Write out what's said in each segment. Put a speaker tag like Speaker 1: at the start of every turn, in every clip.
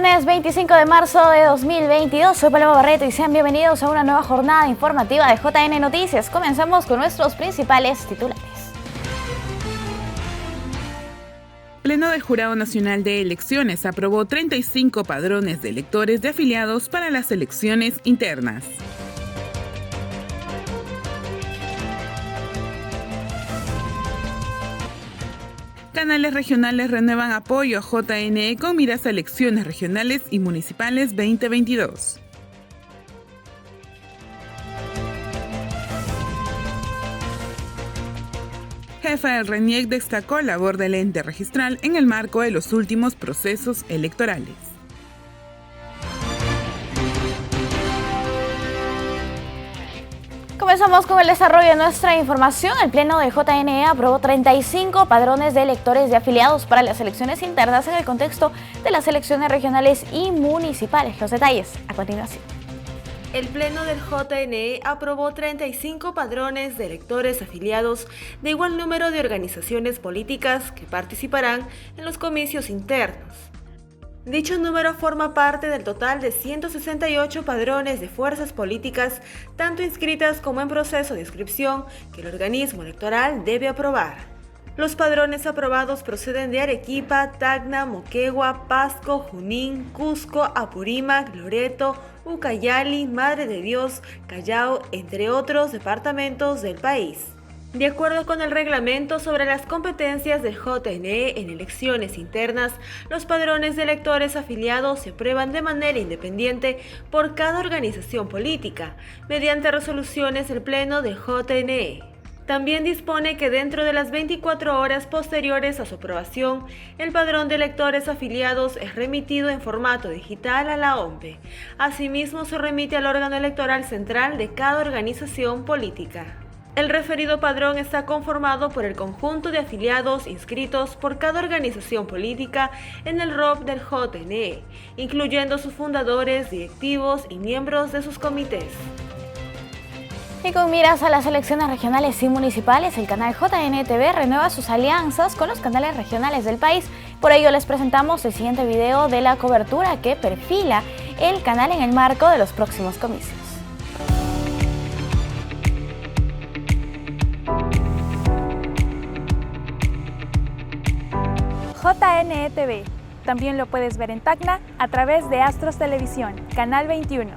Speaker 1: Lunes 25 de marzo de 2022, soy Paloma Barreto y sean bienvenidos a una nueva jornada informativa de JN Noticias. Comenzamos con nuestros principales titulares.
Speaker 2: Pleno del Jurado Nacional de Elecciones aprobó 35 padrones de electores de afiliados para las elecciones internas. Canales regionales renuevan apoyo a JNE con miras a elecciones regionales y municipales 2022. Jefa del RENIEC destacó la labor del ente registral en el marco de los últimos procesos electorales.
Speaker 1: Comenzamos con el desarrollo de nuestra información. El Pleno de JNE aprobó 35 padrones de electores de afiliados para las elecciones internas en el contexto de las elecciones regionales y municipales. Los detalles a continuación.
Speaker 3: El Pleno del JNE aprobó 35 padrones de electores afiliados de igual número de organizaciones políticas que participarán en los comicios internos. Dicho número forma parte del total de 168 padrones de fuerzas políticas, tanto inscritas como en proceso de inscripción, que el organismo electoral debe aprobar. Los padrones aprobados proceden de Arequipa, Tacna, Moquegua, Pasco, Junín, Cusco, Apurímac, Loreto, Ucayali, Madre de Dios, Callao, entre otros departamentos del país. De acuerdo con el reglamento sobre las competencias del JNE en elecciones internas, los padrones de electores afiliados se aprueban de manera independiente por cada organización política, mediante resoluciones del Pleno del JNE. También dispone que dentro de las 24 horas posteriores a su aprobación, el padrón de electores afiliados es remitido en formato digital a la OMPE. Asimismo, se remite al órgano electoral central de cada organización política. El referido padrón está conformado por el conjunto de afiliados inscritos por cada organización política en el ROP del JNE, incluyendo sus fundadores, directivos y miembros de sus comités.
Speaker 1: Y con miras a las elecciones regionales y municipales, el canal JNTV renueva sus alianzas con los canales regionales del país. Por ello les presentamos el siguiente video de la cobertura que perfila el canal en el marco de los próximos comicios.
Speaker 4: JNE TV. También lo puedes ver en Tacna a través de Astros Televisión, Canal 21.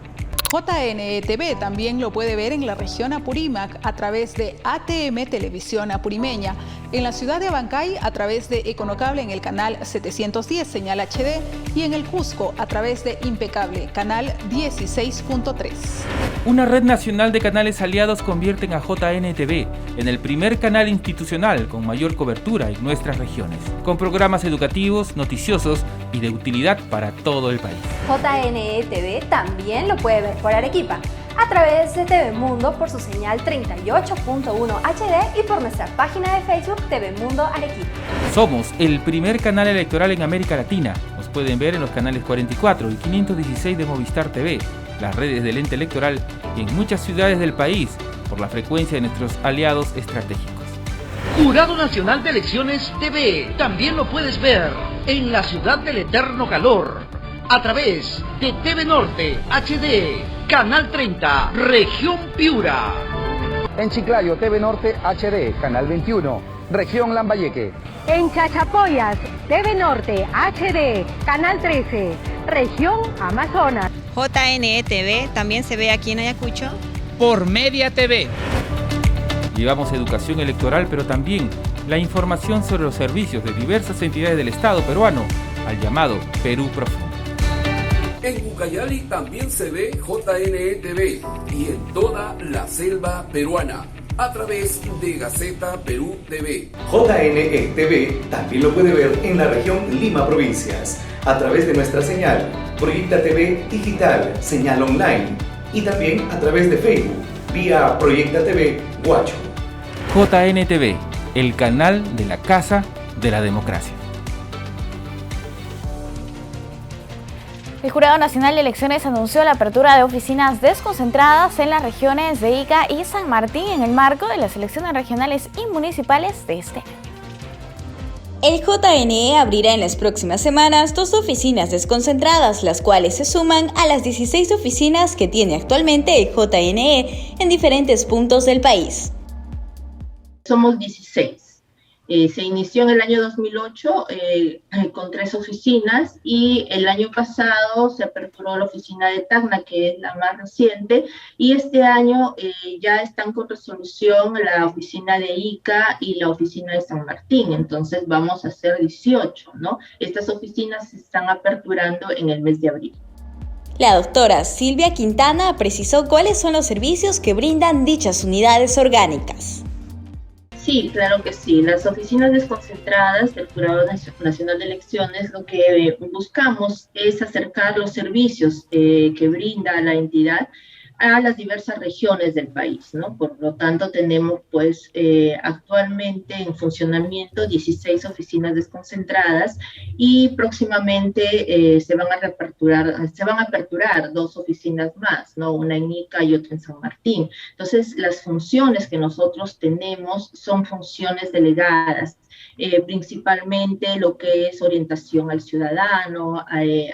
Speaker 5: JNE TV también lo puede ver en la región Apurímac a través de ATM Televisión Apurimeña, en la ciudad de Abancay a través de Econocable en el canal 710 señal HD y en el Cusco a través de Impecable, canal 16.3.
Speaker 6: Una red nacional de canales aliados convierten a JNTV en el primer canal institucional con mayor cobertura en nuestras regiones, con programas educativos, noticiosos y de utilidad para todo el país.
Speaker 7: JNE TV también lo puede ver por Arequipa, a través de TV Mundo por su señal 38.1 HD y por nuestra página de Facebook TV Mundo Arequipa.
Speaker 6: Somos el primer canal electoral en América Latina. Nos pueden ver en los canales 44 y 516 de Movistar TV, las redes del ente electoral y en muchas ciudades del país por la frecuencia de nuestros aliados estratégicos.
Speaker 8: Jurado Nacional de Elecciones TV, también lo puedes ver en la ciudad del eterno calor, a través de TV Norte HD, Canal 30, Región Piura.
Speaker 9: En Chiclayo, TV Norte HD, Canal 21, Región Lambayeque.
Speaker 10: En Chachapoyas, TV Norte HD, Canal 13, Región Amazonas.
Speaker 11: JNE TV también se ve aquí en Ayacucho
Speaker 12: por Media TV.
Speaker 6: Llevamos educación electoral, pero también la información sobre los servicios de diversas entidades del Estado peruano, al llamado Perú Profundo.
Speaker 13: En Ucayali también se ve JNE TV y en toda la selva peruana, a través de Gaceta Perú TV.
Speaker 14: JNE TV también lo puede ver en la región Lima Provincias, a través de nuestra señal Proyecta TV Digital, señal online, y también a través de Facebook, vía Proyecta TV Huacho.
Speaker 6: JNTV, el canal de la Casa de la Democracia.
Speaker 1: El Jurado Nacional de Elecciones anunció la apertura de oficinas desconcentradas en las regiones de Ica y San Martín en el marco de las elecciones regionales y municipales de este año.
Speaker 15: El JNE abrirá en las próximas semanas 2 oficinas desconcentradas, las cuales se suman a las 16 oficinas que tiene actualmente el JNE en diferentes puntos del país.
Speaker 16: Somos 16. Se inició en el año 2008 con 3 oficinas y el año pasado se aperturó la oficina de Tacna, que es la más reciente, y este año ya están con resolución la oficina de Ica y la oficina de San Martín, entonces vamos a hacer 18, ¿no? Estas oficinas se están aperturando en el mes de abril.
Speaker 15: La doctora Silvia Quintana precisó cuáles son los servicios que brindan dichas unidades orgánicas.
Speaker 16: Sí, claro que sí. Las oficinas desconcentradas del Jurado Nacional de Elecciones, lo que buscamos es acercar los servicios que brinda la entidad a las diversas regiones del país, ¿no? Por lo tanto, tenemos pues actualmente en funcionamiento 16 oficinas desconcentradas y próximamente se van a aperturar 2 oficinas más, ¿no? Una en Ica y otra en San Martín. Entonces, las funciones que nosotros tenemos son funciones delegadas. Principalmente lo que es orientación al ciudadano,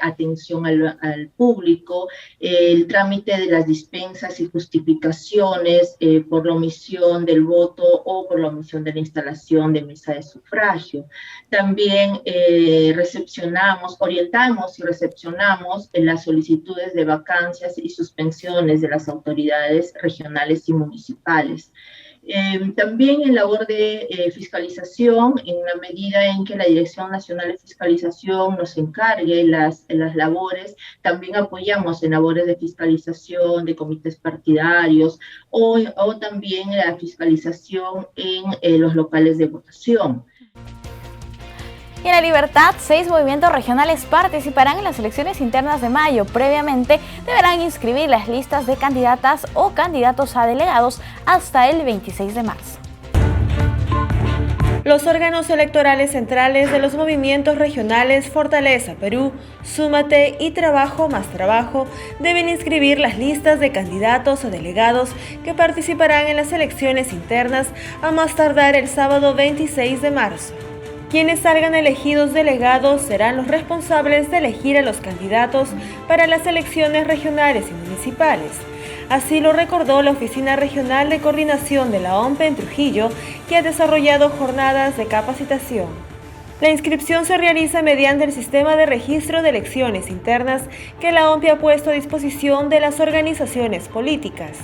Speaker 16: atención al público, el trámite de las dispensas y justificaciones por la omisión del voto o por la omisión de la instalación de mesa de sufragio. También orientamos y recepcionamos las solicitudes de vacancias y suspensiones de las autoridades regionales y municipales. También en labor de fiscalización, en la medida en que la Dirección Nacional de Fiscalización nos encargue las labores, también apoyamos en labores de fiscalización de comités partidarios o también la fiscalización en los locales de votación.
Speaker 1: Y en La Libertad, 6 movimientos regionales participarán en las elecciones internas de mayo. Previamente deberán inscribir las listas de candidatas o candidatos a delegados hasta el 26 de marzo.
Speaker 3: Los órganos electorales centrales de los movimientos regionales Fortaleza Perú, Súmate y Trabajo más Trabajo deben inscribir las listas de candidatos o delegados que participarán en las elecciones internas a más tardar el sábado 26 de marzo. Quienes salgan elegidos delegados serán los responsables de elegir a los candidatos para las elecciones regionales y municipales. Así lo recordó la Oficina Regional de Coordinación de la OMPE en Trujillo, que ha desarrollado jornadas de capacitación. La inscripción se realiza mediante el sistema de registro de elecciones internas que la OMPE ha puesto a disposición de las organizaciones políticas.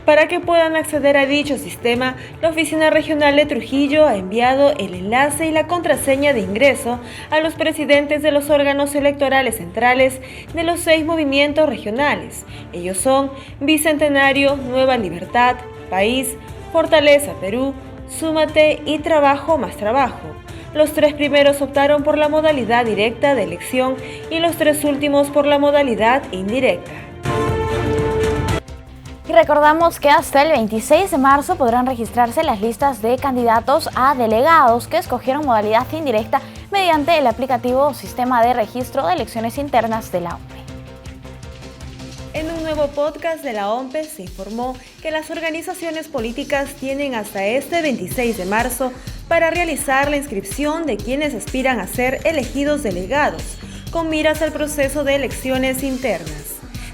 Speaker 3: Para que puedan acceder a dicho sistema, la Oficina Regional de Trujillo ha enviado el enlace y la contraseña de ingreso a los presidentes de los órganos electorales centrales de los 6 movimientos regionales. Ellos son Bicentenario, Nueva Libertad, País, Fortaleza Perú, Súmate y Trabajo más Trabajo. Los 3 primeros optaron por la modalidad directa de elección y los 3 últimos por la modalidad indirecta.
Speaker 1: Y recordamos que hasta el 26 de marzo podrán registrarse las listas de candidatos a delegados que escogieron modalidad indirecta mediante el aplicativo Sistema de Registro de Elecciones Internas de la OMPE.
Speaker 3: En un nuevo podcast de la OMPE se informó que las organizaciones políticas tienen hasta este 26 de marzo para realizar la inscripción de quienes aspiran a ser elegidos delegados, con miras al proceso de elecciones internas.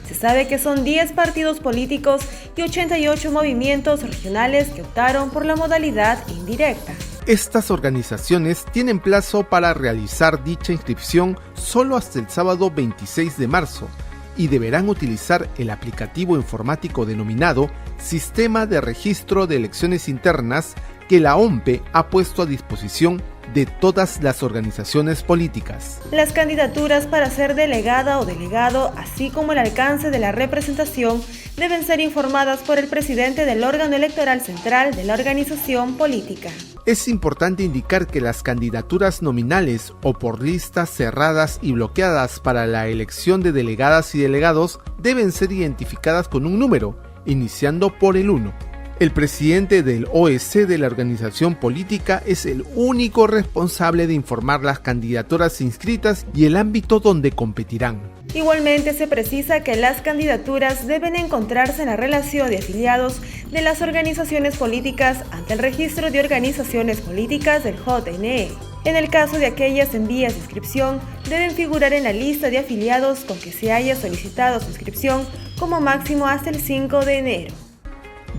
Speaker 3: Se sabe que son 10 partidos políticos y 88 movimientos regionales que optaron por la modalidad indirecta.
Speaker 17: Estas organizaciones tienen plazo para realizar dicha inscripción solo hasta el sábado 26 de marzo y deberán utilizar el aplicativo informático denominado Sistema de Registro de Elecciones Internas que la OMPE ha puesto a disposición de todas las organizaciones políticas.
Speaker 3: Las candidaturas para ser delegada o delegado, así como el alcance de la representación, deben ser informadas por el presidente del órgano electoral central de la organización política.
Speaker 17: Es importante indicar que las candidaturas nominales o por listas cerradas y bloqueadas para la elección de delegadas y delegados deben ser identificadas con un número, iniciando por el 1. El presidente del OEC de la organización política es el único responsable de informar las candidaturas inscritas y el ámbito donde competirán.
Speaker 3: Igualmente se precisa que las candidaturas deben encontrarse en la relación de afiliados de las organizaciones políticas ante el registro de organizaciones políticas del JNE. En el caso de aquellas en vías de inscripción, deben figurar en la lista de afiliados con que se haya solicitado su inscripción como máximo hasta el 5 de enero.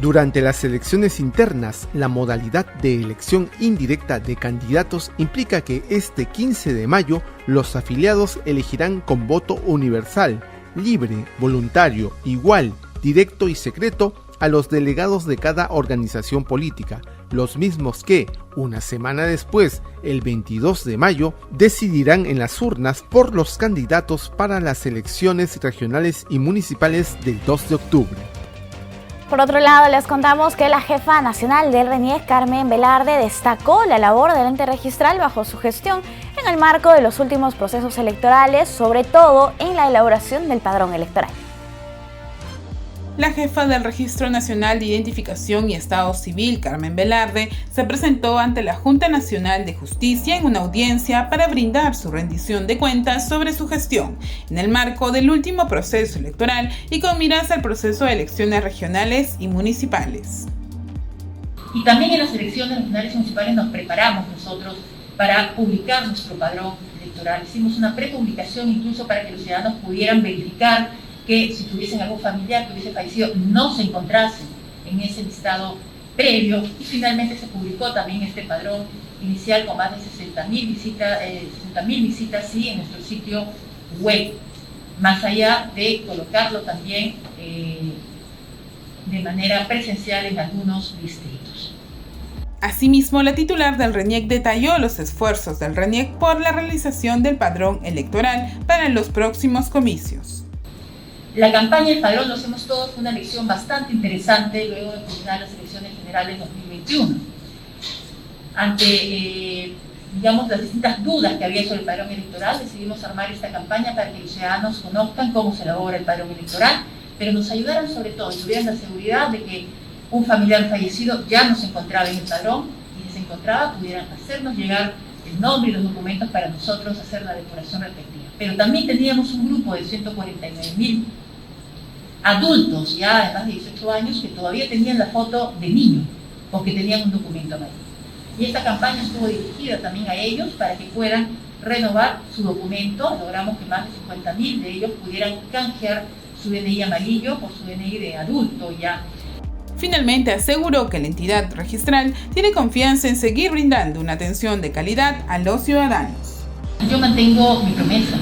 Speaker 17: Durante las elecciones internas, la modalidad de elección indirecta de candidatos implica que este 15 de mayo los afiliados elegirán con voto universal, libre, voluntario, igual, directo y secreto a los delegados de cada organización política, los mismos que, una semana después, el 22 de mayo, decidirán en las urnas por los candidatos para las elecciones regionales y municipales del 2 de octubre.
Speaker 1: Por otro lado, les contamos que la jefa nacional del RENIEC, Carmen Velarde, destacó la labor del ente registral bajo su gestión en el marco de los últimos procesos electorales, sobre todo en la elaboración del padrón electoral.
Speaker 2: La jefa del Registro Nacional de Identificación y Estado Civil, Carmen Velarde, se presentó ante la Junta Nacional de Justicia en una audiencia para brindar su rendición de cuentas sobre su gestión en el marco del último proceso electoral y con miras al proceso de elecciones regionales y municipales.
Speaker 18: Y también en las elecciones regionales y municipales nos preparamos nosotros para publicar nuestro padrón electoral. Hicimos una prepublicación incluso para que los ciudadanos pudieran verificar que si tuviesen algún familiar que hubiese fallecido no se encontrase en ese listado previo, y finalmente se publicó también este padrón inicial con más de 60.000 visitas sí, en nuestro sitio web, más allá de colocarlo también de manera presencial en algunos distritos.
Speaker 2: Asimismo, la titular del RENIEC detalló los esfuerzos del RENIEC por la realización del padrón electoral para los próximos comicios.
Speaker 18: La campaña del padrón, lo hacemos todos, fue una elección bastante interesante luego de culminar las elecciones generales 2021. Ante, las distintas dudas que había sobre el padrón electoral, decidimos armar esta campaña para que los ciudadanos conozcan cómo se elabora el padrón electoral, pero nos ayudaran sobre todo y tuvieran la seguridad de que un familiar fallecido ya no se encontraba en el padrón, y si se encontraba pudieran hacernos llegar el nombre y los documentos para nosotros hacer la depuración respectiva. Pero también teníamos un grupo de 149.000 adultos ya de más de 18 años que todavía tenían la foto de niño o que tenían un documento amarillo. Y esta campaña estuvo dirigida también a ellos para que puedan renovar su documento. Logramos que más de 50.000 de ellos pudieran canjear su DNI amarillo por su DNI de adulto ya.
Speaker 2: Finalmente aseguró que la entidad registral tiene confianza en seguir brindando una atención de calidad a los ciudadanos.
Speaker 18: Yo mantengo mi promesa,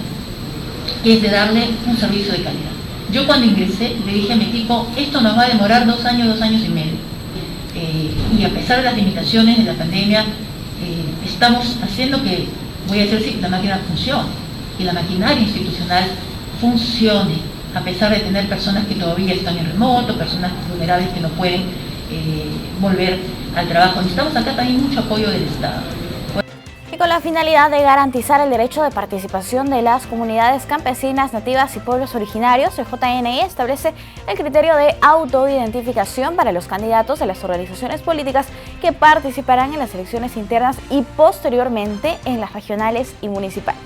Speaker 18: que es de darle un servicio de calidad. Yo cuando ingresé le dije a mi equipo, esto nos va a demorar 2 años y medio. Y a pesar de las limitaciones de la pandemia, estamos haciendo que, voy a decir así, la máquina funcione, que la maquinaria institucional funcione, a pesar de tener personas que todavía están en remoto, personas vulnerables que no pueden volver al trabajo. Necesitamos acá también mucho apoyo del Estado.
Speaker 1: Y con la finalidad de garantizar el derecho de participación de las comunidades campesinas, nativas y pueblos originarios, el JNE establece el criterio de autoidentificación para los candidatos de las organizaciones políticas que participarán en las elecciones internas y posteriormente en las regionales y municipales.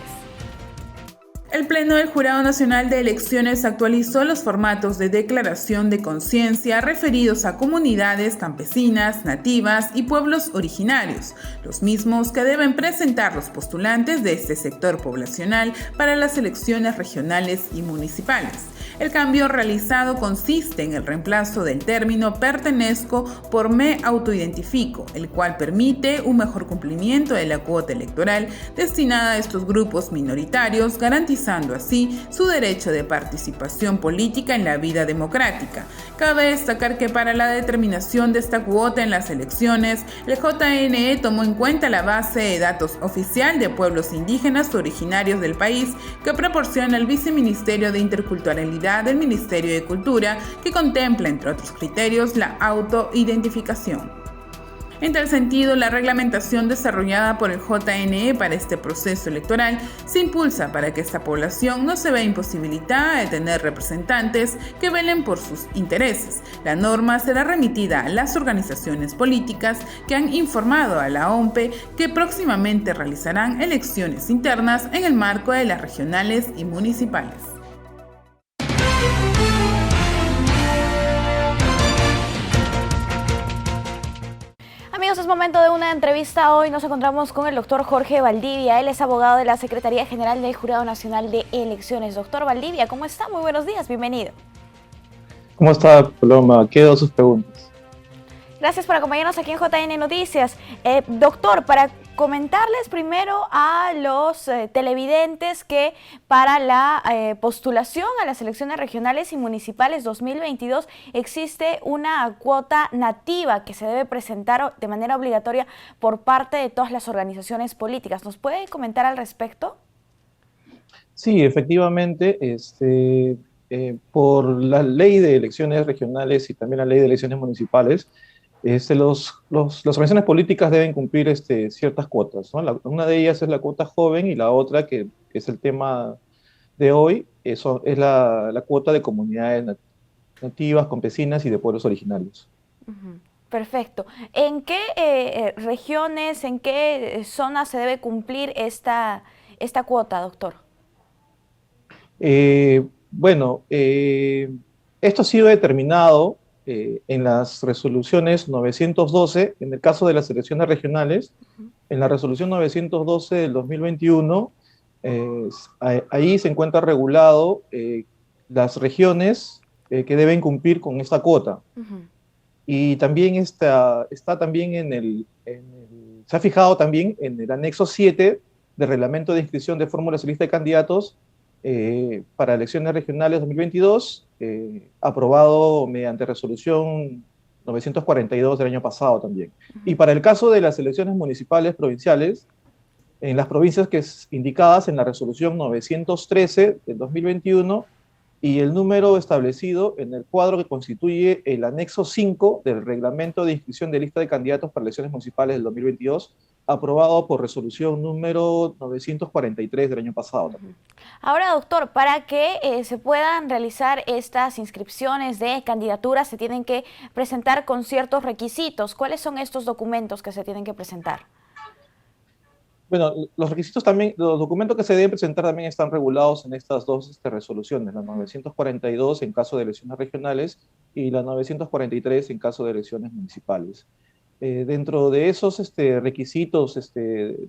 Speaker 2: El Pleno del Jurado Nacional de Elecciones actualizó los formatos de declaración de conciencia referidos a comunidades campesinas, nativas y pueblos originarios, los mismos que deben presentar los postulantes de este sector poblacional para las elecciones regionales y municipales. El cambio realizado consiste en el reemplazo del término pertenezco por me autoidentifico, el cual permite un mejor cumplimiento de la cuota electoral destinada a estos grupos minoritarios, garantizando así su derecho de participación política en la vida democrática. Cabe destacar que para la determinación de esta cuota en las elecciones, el JNE tomó en cuenta la base de datos oficial de pueblos indígenas originarios del país que proporciona el Viceministerio de Interculturalidad del Ministerio de Cultura, que contempla, entre otros criterios, la autoidentificación. En tal sentido, la reglamentación desarrollada por el JNE para este proceso electoral se impulsa para que esta población no se vea imposibilitada de tener representantes que velen por sus intereses. La norma será remitida a las organizaciones políticas que han informado a la OMPE que próximamente realizarán elecciones internas en el marco de las regionales y municipales.
Speaker 1: Amigos, es momento momento de una entrevista. Hoy nos encontramos con el doctor Jorge Valdivia. Él es abogado de la Secretaría General del Jurado Nacional de Elecciones. Doctor Valdivia, ¿cómo está? Muy buenos días, bienvenido.
Speaker 19: ¿Cómo está, Paloma? Quedo sus preguntas.
Speaker 1: Gracias por acompañarnos aquí en JN Noticias. Doctor, para comentarles primero a los televidentes que para la postulación a las elecciones regionales y municipales 2022 existe una cuota nativa que se debe presentar de manera obligatoria por parte de todas las organizaciones políticas. ¿Nos puede comentar al respecto? Sí, efectivamente, por la ley de elecciones regionales y también la ley de elecciones municipales, las organizaciones políticas deben cumplir ciertas cuotas, ¿no? Una de ellas es la cuota joven y la otra, que es el tema de hoy, es la cuota de comunidades nativas, campesinas y de pueblos originarios. Perfecto. ¿En qué regiones, en qué zonas se debe cumplir esta cuota, doctor? Esto ha sido determinado en las resoluciones 912, en el caso de las elecciones regionales, en la resolución 912 del 2021, ahí se encuentra regulado las regiones que deben cumplir con esta cuota. Y también está también se ha fijado también en el anexo 7 del reglamento de inscripción de fórmulas y lista de candidatos para elecciones regionales 2022, aprobado mediante resolución 942 del año pasado también. Y para el caso de las elecciones municipales provinciales, en las provincias indicadas en la resolución 913 del 2021 y el número establecido en el cuadro que constituye el anexo 5 del reglamento de inscripción de lista de candidatos para elecciones municipales del 2022, aprobado por resolución número 943 del año pasado también. Ahora, doctor, para que se puedan realizar estas inscripciones de candidaturas, se tienen que presentar con ciertos requisitos. ¿Cuáles son estos documentos que se tienen que presentar? Bueno, los requisitos también, los documentos que se deben presentar también están regulados en estas dos resoluciones, la 942 en caso de elecciones regionales y la 943 en caso de elecciones municipales. Dentro de esos requisitos de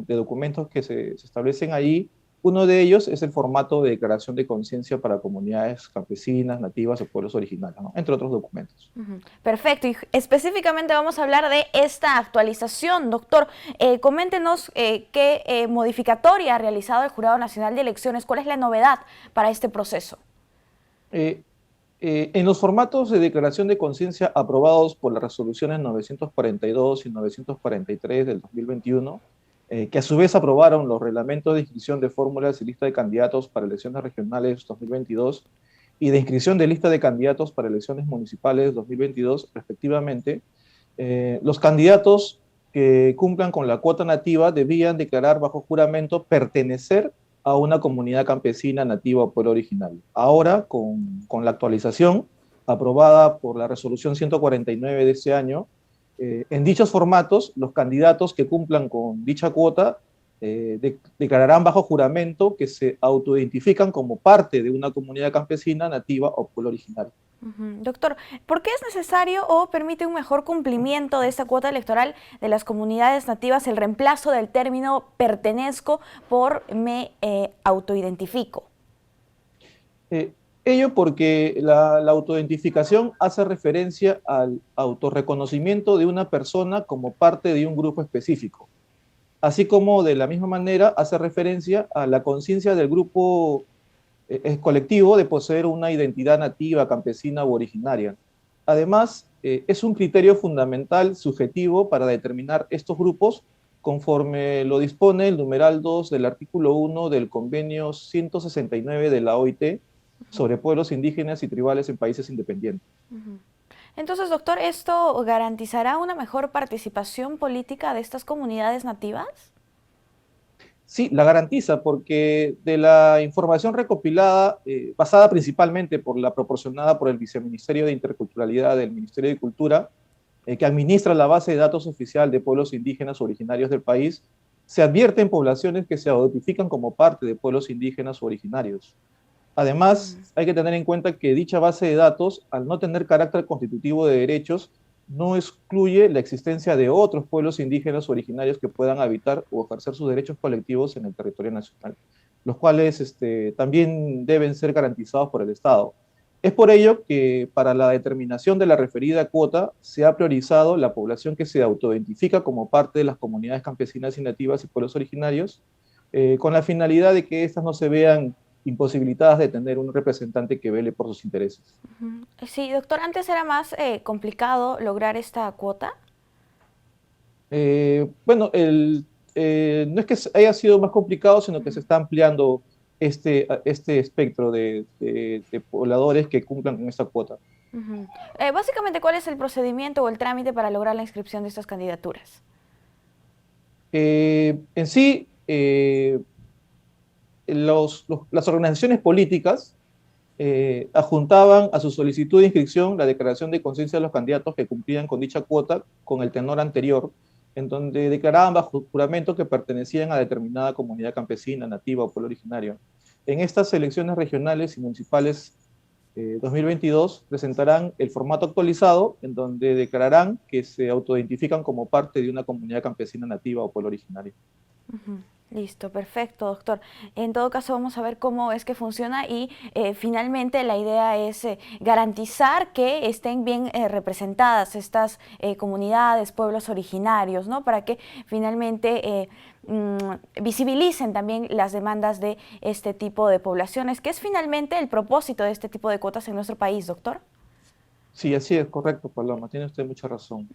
Speaker 1: documentos que se establecen ahí, uno de ellos es el formato de declaración de conciencia para comunidades campesinas, nativas o pueblos originarios, ¿no? Entre otros documentos. Perfecto, y específicamente vamos a hablar de esta actualización. Doctor, coméntenos qué modificatoria ha realizado el Jurado Nacional de Elecciones, cuál es la novedad para este proceso. En los formatos de declaración de conciencia aprobados por las resoluciones 942 y 943 del 2021, que a su vez aprobaron los reglamentos de inscripción de fórmulas y lista de candidatos para elecciones regionales 2022 y de inscripción de lista de candidatos para elecciones municipales 2022, respectivamente, los candidatos que cumplan con la cuota nativa debían declarar bajo juramento pertenecer a una comunidad campesina, nativa o pueblo originario. Ahora, con la actualización aprobada por la resolución 149 de este año, en dichos formatos, los candidatos que cumplan con dicha cuota declararán bajo juramento que se autoidentifican como parte de una comunidad campesina, nativa o pueblo originario. Doctor, ¿por qué es necesario o permite un mejor cumplimiento de esta cuota electoral de las comunidades nativas el reemplazo del término pertenezco por me autoidentifico? Ello porque la autoidentificación hace referencia al autorreconocimiento de una persona como parte de un grupo específico, así como de la misma manera hace referencia a la conciencia del grupo colectivo de poseer una identidad nativa, campesina u originaria. Además, es un criterio fundamental subjetivo para determinar estos grupos conforme lo dispone el numeral 2 del artículo 1 del convenio 169 de la OIT sobre pueblos indígenas y tribales en países independientes. Entonces, doctor, ¿esto garantizará una mejor participación política de estas comunidades nativas? Sí, la garantiza porque de la información recopilada, basada principalmente por la proporcionada por el Viceministerio de Interculturalidad del Ministerio de Cultura, que administra la base de datos oficial de pueblos indígenas originarios del país, se advierten poblaciones que se identifican como parte de pueblos indígenas o originarios. Además, hay que tener en cuenta que dicha base de datos, al no tener carácter constitutivo de derechos,
Speaker 19: no excluye la existencia de otros pueblos indígenas originarios que puedan habitar o ejercer sus derechos colectivos en el territorio nacional, los cuales también deben ser garantizados por el Estado. Es por ello que para la determinación de la referida cuota se ha priorizado la población que se autoidentifica como parte de las comunidades campesinas y nativas y pueblos originarios, con la finalidad de que éstas no se vean imposibilitadas de tener un representante que vele por sus intereses.
Speaker 1: Sí, doctor, ¿antes era más complicado lograr esta cuota?
Speaker 19: Bueno, no es que haya sido más complicado, sino que se está ampliando este espectro de pobladores que cumplan con esta cuota.
Speaker 1: Básicamente, ¿cuál es el procedimiento o el trámite para lograr la inscripción de estas candidaturas?
Speaker 19: En sí, las organizaciones políticas adjuntaban a su solicitud de inscripción la declaración de conciencia de los candidatos que cumplían con dicha cuota con el tenor anterior, en donde declaraban bajo juramento que pertenecían a determinada comunidad campesina, nativa o pueblo originario. En estas elecciones regionales y municipales 2022 presentarán el formato actualizado, en donde declararán que se autoidentifican como parte de una comunidad campesina, nativa o pueblo originario.
Speaker 1: Listo, perfecto, doctor. En todo caso, vamos a ver cómo es que funciona y finalmente la idea es garantizar que estén bien representadas estas comunidades, pueblos originarios, ¿no? Para que finalmente visibilicen también las demandas de este tipo de poblaciones, que es finalmente el propósito de este tipo de cuotas en nuestro país, doctor.
Speaker 19: Sí, así es, correcto, Paloma, tiene usted mucha razón.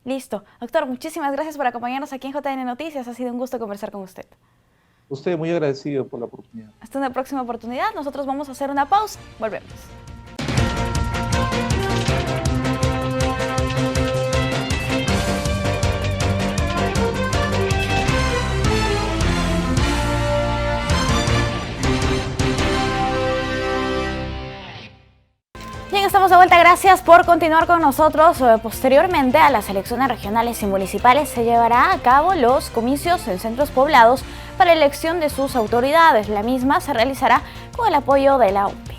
Speaker 1: Listo. Doctor, muchísimas gracias por acompañarnos aquí en JN Noticias, ha sido un gusto conversar con usted.
Speaker 19: Usted muy agradecido por la oportunidad.
Speaker 1: Hasta una próxima oportunidad, nosotros vamos a hacer una pausa, volvemos. Bien, estamos de vuelta, gracias por continuar con nosotros. Posteriormente a las elecciones regionales y municipales se llevará a cabo los comicios en centros poblados para elección de sus autoridades. La misma se realizará con el apoyo de la OMPE.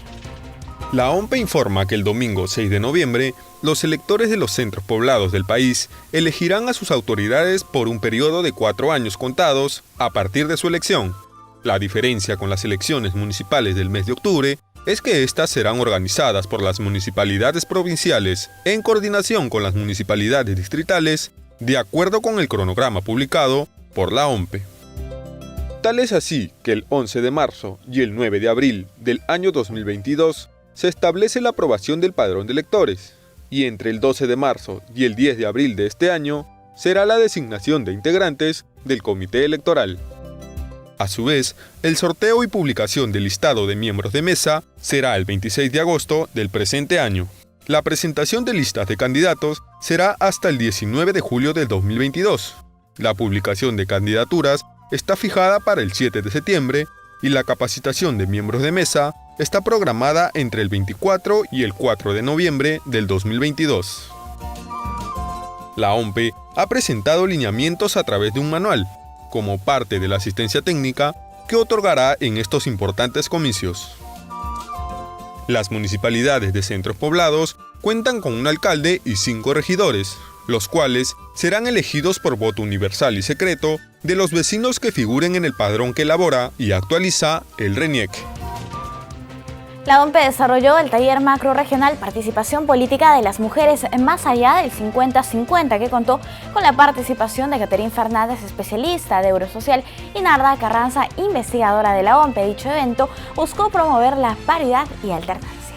Speaker 20: La OMPE informa que el domingo 6 de noviembre, los electores de los centros poblados del país elegirán a sus autoridades por un periodo de 4 años contados a partir de su elección. La diferencia con las elecciones municipales del mes de octubre es que estas serán organizadas por las municipalidades provinciales en coordinación con las municipalidades distritales, de acuerdo con el cronograma publicado por la OMPE. Tal es así que el 11 de marzo y el 9 de abril del año 2022 se establece la aprobación del padrón de electores, y entre el 12 de marzo y el 10 de abril de este año será la designación de integrantes del comité electoral. A su vez, el sorteo y publicación del listado de miembros de mesa será el 26 de agosto del presente año. La presentación de listas de candidatos será hasta el 19 de julio del 2022. La publicación de candidaturas está fijada para el 7 de septiembre y la capacitación de miembros de mesa está programada entre el 24 y el 4 de noviembre del 2022. La OMPE ha presentado lineamientos a través de un manual, como parte de la asistencia técnica que otorgará en estos importantes comicios. Las municipalidades de centros poblados cuentan con un alcalde y 5 regidores, los cuales serán elegidos por voto universal y secreto de los vecinos que figuren en el padrón que elabora y actualiza el RENIEC.
Speaker 1: La OMPE desarrolló el taller macro-regional Participación Política de las Mujeres más allá del 50-50, que contó con la participación de Caterín Fernández, especialista de Eurosocial, y Narda Carranza, investigadora de la OMPE. Dicho evento buscó promover la paridad y alternancia.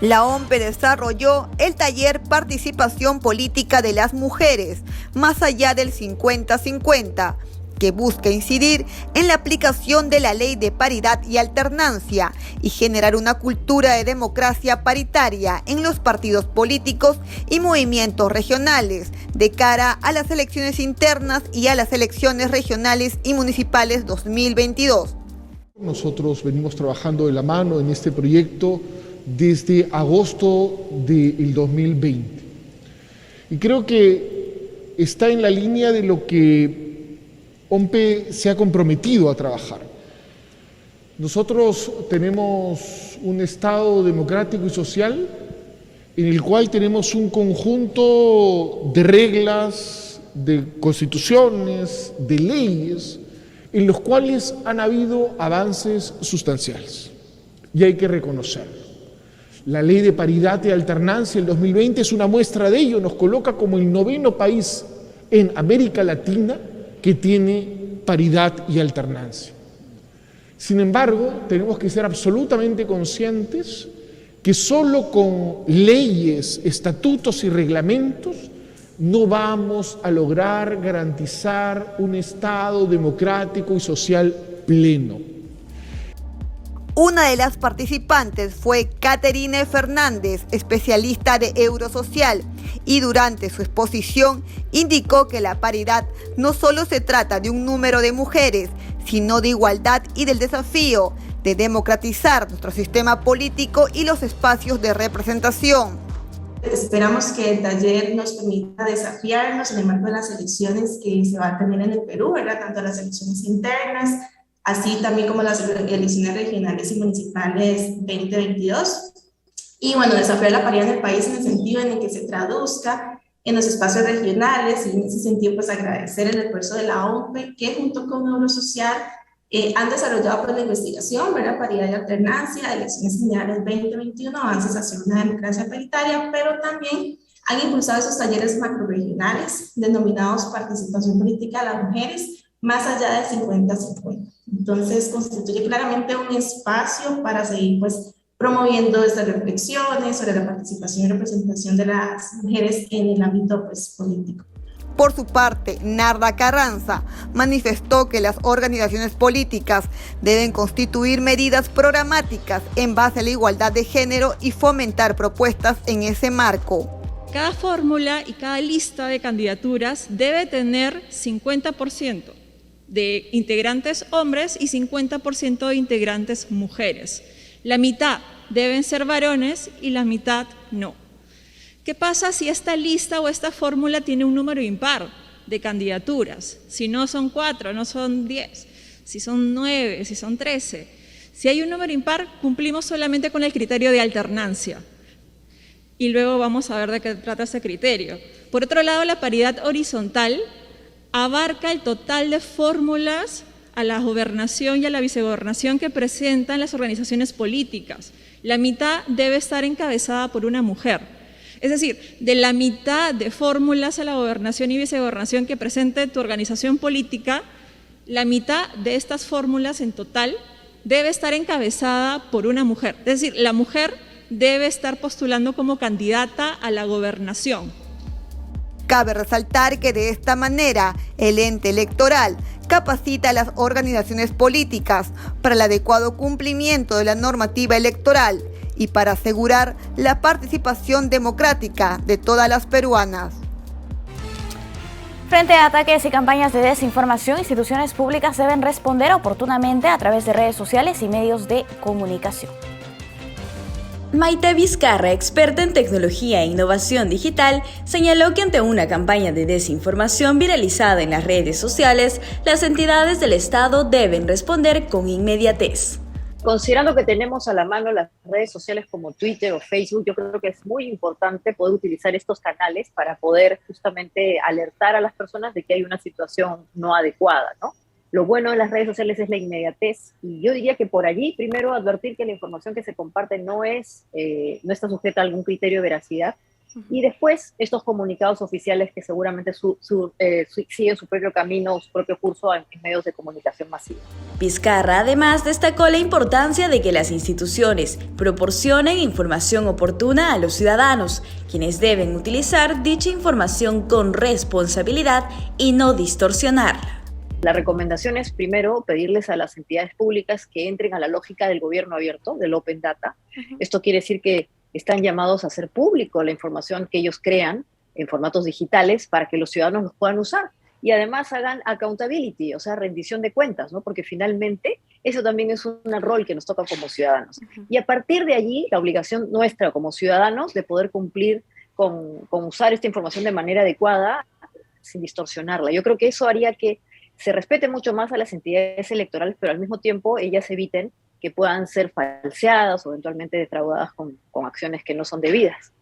Speaker 21: La OMPE desarrolló el taller Participación Política de las Mujeres más allá del 50-50, que busca incidir en la aplicación de la ley de paridad y alternancia y generar una cultura de democracia paritaria en los partidos políticos y movimientos regionales de cara a las elecciones internas y a las elecciones regionales y municipales 2022.
Speaker 22: Nosotros venimos trabajando de la mano en este proyecto desde agosto del 2020 y creo que está en la línea de lo que OMPE se ha comprometido a trabajar. Nosotros tenemos un Estado democrático y social en el cual tenemos un conjunto de reglas, de constituciones, de leyes, en los cuales han habido avances sustanciales. Y hay que reconocerlo. La Ley de Paridad y Alternancia del 2020 es una muestra de ello, nos coloca como el 9º país en América Latina que tiene paridad y alternancia. Sin embargo, tenemos que ser absolutamente conscientes que solo con leyes, estatutos y reglamentos no vamos a lograr garantizar un Estado democrático y social pleno.
Speaker 21: Una de las participantes fue Caterine Fernández, especialista de Eurosocial, y durante su exposición indicó que la paridad no solo se trata de un número de mujeres, sino de igualdad y del desafío de democratizar nuestro sistema político y los espacios de representación.
Speaker 4: Esperamos que el taller nos permita desafiarnos en el marco de las elecciones que se va a tener en el Perú, ¿verdad? Tanto las elecciones internas, así también como las elecciones regionales y municipales 2022. Y bueno, desafiar la paridad en el país en el sentido en el que se traduzca en los espacios regionales, y en ese sentido pues agradecer el esfuerzo de la OMPE, que junto con Eurosocial han desarrollado pues la investigación, ¿verdad? Paridad y alternancia, elecciones generales 2021, avances hacia una democracia paritaria, pero también han impulsado esos talleres macrorregionales denominados participación política de las mujeres más allá del 50-50. Entonces constituye claramente un espacio para seguir pues promoviendo estas reflexiones sobre la participación y representación de las mujeres en el ámbito pues político.
Speaker 21: Por su parte, Narda Carranza manifestó que las organizaciones políticas deben constituir medidas programáticas en base a la igualdad de género y fomentar propuestas en ese marco.
Speaker 5: Cada fórmula y cada lista de candidaturas debe tener 50% de integrantes hombres y 50% de integrantes mujeres. La mitad deben ser varones y la mitad no. ¿Qué pasa si esta lista o esta fórmula tiene un número impar de candidaturas? Si no son 4, no son 10, si son 9, si son 13. Si hay un número impar, cumplimos solamente con el criterio de alternancia. Y luego vamos a ver de qué trata ese criterio. Por otro lado, la paridad horizontal abarca el total de fórmulas a la gobernación y a la vicegobernación que presentan las organizaciones políticas. La mitad debe estar encabezada por una mujer. Es decir, de la mitad de fórmulas a la gobernación y vicegobernación que presente tu organización política, la mitad de estas fórmulas en total debe estar encabezada por una mujer. Es decir, la mujer debe estar postulando como candidata a la gobernación.
Speaker 21: Cabe resaltar que de esta manera el ente electoral capacita a las organizaciones políticas para el adecuado cumplimiento de la normativa electoral y para asegurar la participación democrática de todas las peruanas.
Speaker 1: Frente a ataques y campañas de desinformación, instituciones públicas deben responder oportunamente a través de redes sociales y medios de comunicación.
Speaker 15: Maite Vizcarra, experta en tecnología e innovación digital, señaló que ante una campaña de desinformación viralizada en las redes sociales, las entidades del Estado deben responder con inmediatez.
Speaker 23: Considerando que tenemos a la mano las redes sociales como Twitter o Facebook, yo creo que es muy importante poder utilizar estos canales para poder justamente alertar a las personas de que hay una situación no adecuada, ¿no? Lo bueno de las redes sociales es la inmediatez, y yo diría que por allí, primero, advertir que la información que se comparte no está sujeta a algún criterio de veracidad, y después estos comunicados oficiales que seguramente siguen su propio camino, su propio curso en medios de comunicación masiva.
Speaker 15: Vizcarra además destacó la importancia de que las instituciones proporcionen información oportuna a los ciudadanos, quienes deben utilizar dicha información con responsabilidad y no distorsionarla.
Speaker 23: La recomendación es, primero, pedirles a las entidades públicas que entren a la lógica del gobierno abierto, del Open Data. Esto quiere decir que están llamados a hacer público la información que ellos crean en formatos digitales para que los ciudadanos los puedan usar. Y además hagan accountability, o sea, rendición de cuentas, ¿no? Porque finalmente eso también es un rol que nos toca como ciudadanos. Y a partir de allí, la obligación nuestra como ciudadanos de poder cumplir con usar esta información de manera adecuada sin distorsionarla. Yo creo que eso haría que se respete mucho más a las entidades electorales, pero al mismo tiempo ellas eviten que puedan ser falseadas o eventualmente defraudadas con acciones que no son debidas.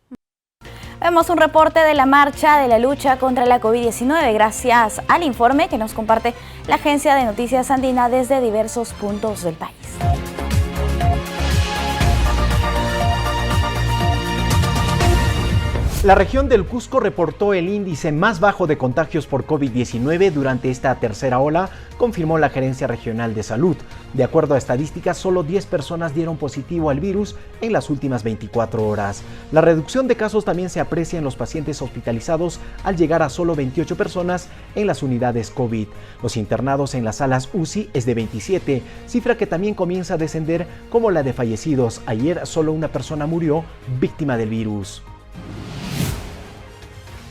Speaker 1: Vemos un reporte de la marcha de la lucha contra la COVID-19 gracias al informe que nos comparte la agencia de noticias andina desde diversos puntos del país.
Speaker 7: La región del Cusco reportó el índice más bajo de contagios por COVID-19 durante esta tercera ola, confirmó la Gerencia Regional de Salud. De acuerdo a estadísticas, solo 10 personas dieron positivo al virus en las últimas 24 horas. La reducción de casos también se aprecia en los pacientes hospitalizados al llegar a solo 28 personas en las unidades COVID. Los internados en las salas UCI es de 27, cifra que también comienza a descender como la de fallecidos. Ayer solo una persona murió víctima del virus.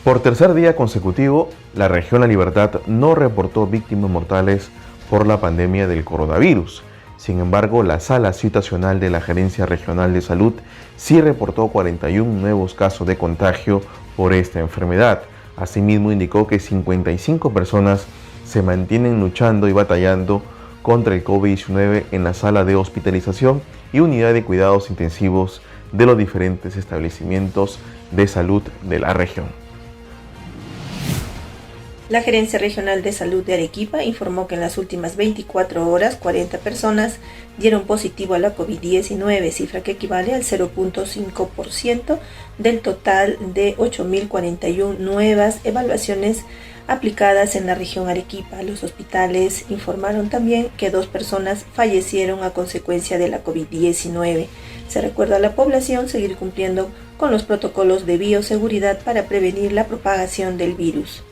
Speaker 8: Por tercer día consecutivo, la región La Libertad no reportó víctimas mortales por la pandemia del coronavirus. Sin embargo, la sala situacional de la Gerencia Regional de Salud sí reportó 41 nuevos casos de contagio por esta enfermedad. Asimismo, indicó que 55 personas se mantienen luchando y batallando contra el COVID-19 en la sala de hospitalización y unidad de cuidados intensivos de los diferentes establecimientos de salud de la región.
Speaker 9: La Gerencia Regional de Salud de Arequipa informó que en las últimas 24 horas 40 personas dieron positivo a la COVID-19, cifra que equivale al 0.5% del total de 8.041 nuevas evaluaciones aplicadas en la región Arequipa. Los hospitales informaron también que 2 personas fallecieron a consecuencia de la COVID-19. Se recuerda a la población seguir cumpliendo con los protocolos de bioseguridad para prevenir la propagación del virus.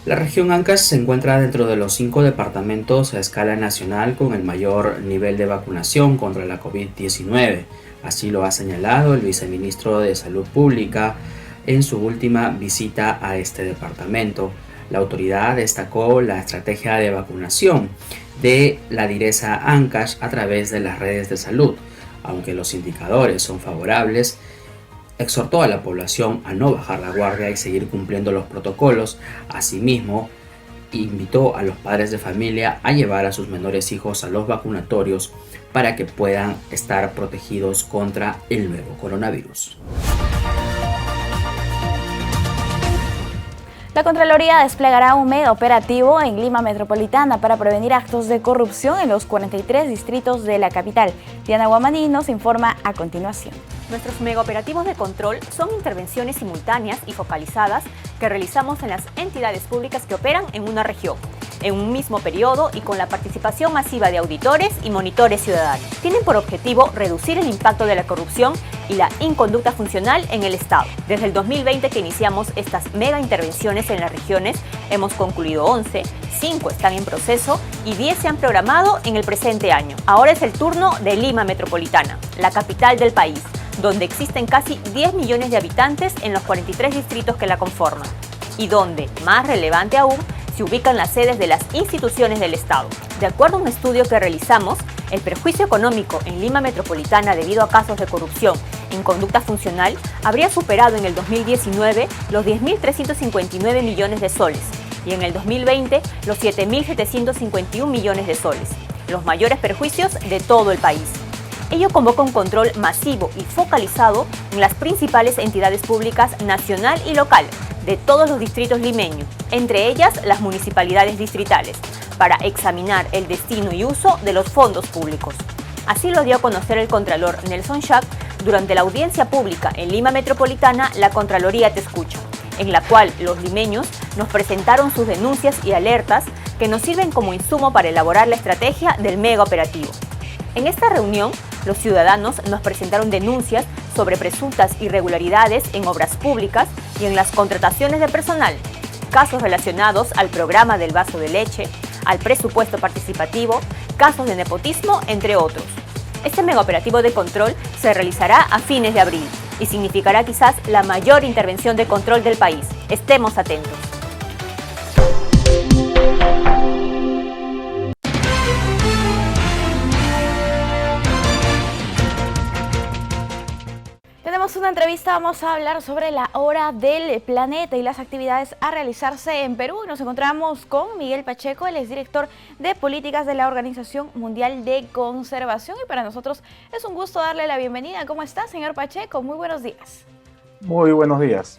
Speaker 24: La región Ancash se encuentra dentro de los 5 departamentos a escala nacional con el mayor nivel de vacunación contra la COVID-19. Así lo ha señalado el viceministro de Salud Pública en su última visita a este departamento. La autoridad destacó la estrategia de vacunación de la Direza Ancash a través de las redes de salud. Aunque los indicadores son favorables, exhortó a la población a no bajar la guardia y seguir cumpliendo los protocolos. Asimismo, invitó a los padres de familia a llevar a sus menores hijos a los vacunatorios para que puedan estar protegidos contra el nuevo coronavirus.
Speaker 1: La Contraloría desplegará un mega operativo en Lima Metropolitana para prevenir actos de corrupción en los 43 distritos de la capital. Diana Guamaní nos informa a continuación.
Speaker 25: Nuestros megaoperativos de control son intervenciones simultáneas y focalizadas que realizamos en las entidades públicas que operan en una región, en un mismo periodo y con la participación masiva de auditores y monitores ciudadanos. Tienen por objetivo reducir el impacto de la corrupción y la inconducta funcional en el Estado. Desde el 2020 que iniciamos estas mega intervenciones en las regiones, hemos concluido 11, 5 están en proceso y 10 se han programado en el presente año. Ahora es el turno de Lima Metropolitana, la capital del país, donde existen casi 10 millones de habitantes en los 43 distritos que la conforman y donde, más relevante aún, se ubican las sedes de las instituciones del Estado. De acuerdo a un estudio que realizamos, el perjuicio económico en Lima Metropolitana debido a casos de corrupción en conducta funcional habría superado en el 2019 los 10.359 millones de soles y en el 2020 los 7.751 millones de soles, los mayores perjuicios de todo el país. Ello convoca un control masivo y focalizado en las principales entidades públicas nacional y local de todos los distritos limeños, entre ellas las municipalidades distritales, para examinar el destino y uso de los fondos públicos. Así lo dio a conocer el Contralor Nelson Schack durante la audiencia pública en Lima Metropolitana, la Contraloría Te Escucha, en la cual los limeños nos presentaron sus denuncias y alertas que nos sirven como insumo para elaborar la estrategia del mega operativo. En esta reunión, los ciudadanos nos presentaron denuncias sobre presuntas irregularidades en obras públicas y en las contrataciones de personal, casos relacionados al programa del vaso de leche, al presupuesto participativo, casos de nepotismo, entre otros. Este megaoperativo de control se realizará a fines de abril y significará quizás la mayor intervención de control del país. Estemos atentos.
Speaker 1: tenemos una entrevista, vamos a hablar sobre la hora del planeta y las actividades a realizarse en Perú. Nos encontramos con Miguel Pacheco, él es director de políticas de la Organización Mundial de Conservación y para nosotros es un gusto darle la bienvenida. ¿Cómo está, señor Pacheco? Muy buenos días.
Speaker 10: Muy buenos días.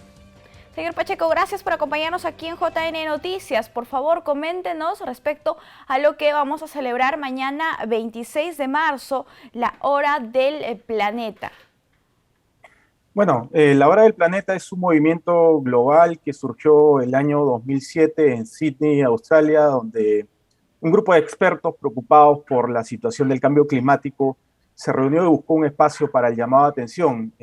Speaker 1: Señor Pacheco, gracias por acompañarnos aquí en JN Noticias. Por favor, coméntenos respecto a lo que vamos a celebrar mañana 26 de marzo, la hora del planeta.
Speaker 10: Bueno, la Hora del Planeta es un movimiento global que surgió el año 2007 en Sydney, Australia, donde un grupo de expertos preocupados por la situación del cambio climático se reunió y buscó un espacio para el llamado de atención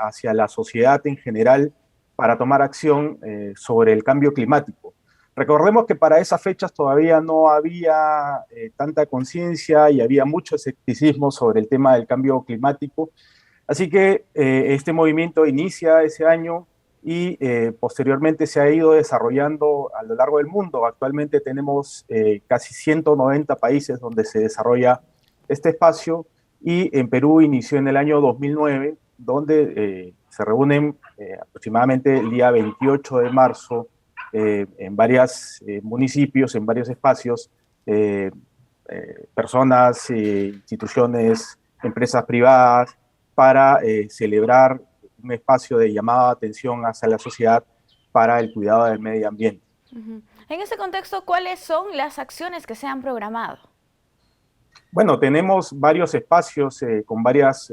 Speaker 10: hacia la sociedad en general para tomar acción sobre el cambio climático. Recordemos que para esas fechas todavía no había tanta conciencia y había mucho escepticismo sobre el tema del cambio climático. Así que este movimiento inicia ese año y posteriormente se ha ido desarrollando a lo largo del mundo. Actualmente tenemos casi 190 países donde se desarrolla este espacio y en Perú inició en el año 2009, donde se reúnen aproximadamente el día 28 de marzo en varios municipios, en varios espacios, personas, instituciones, empresas privadas, para celebrar un espacio de llamada de atención hacia la sociedad para el cuidado del medio ambiente.
Speaker 1: En ese contexto, ¿cuáles son las acciones que se han programado?
Speaker 10: Bueno, tenemos varios espacios con varios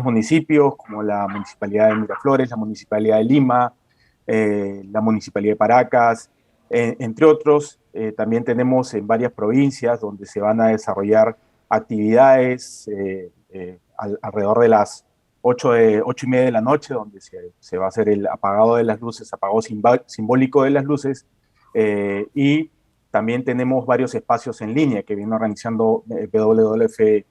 Speaker 10: municipios, como la Municipalidad de Miraflores, la Municipalidad de Lima, la Municipalidad de Paracas, entre otros. También tenemos en varias provincias donde se van a desarrollar actividades alrededor de las 8:30 de la noche, donde se va a hacer el apagado de las luces, apagado simbólico de las luces, y también tenemos varios espacios en línea que viene organizando WWF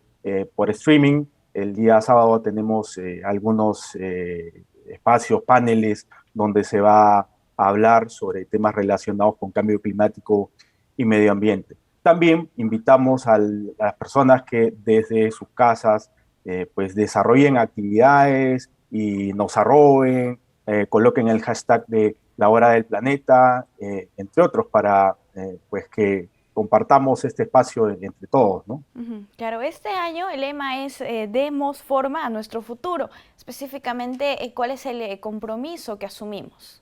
Speaker 10: por streaming. El día sábado tenemos algunos espacios, paneles, donde se va a hablar sobre temas relacionados con cambio climático y medio ambiente. También invitamos a las personas que desde sus casas pues desarrollen actividades y nos arroben, coloquen el hashtag de la hora del planeta, entre otros, para pues que compartamos este espacio entre todos, ¿no?
Speaker 1: Claro, este año el lema es demos forma a nuestro futuro. Específicamente, ¿cuál es el compromiso que asumimos?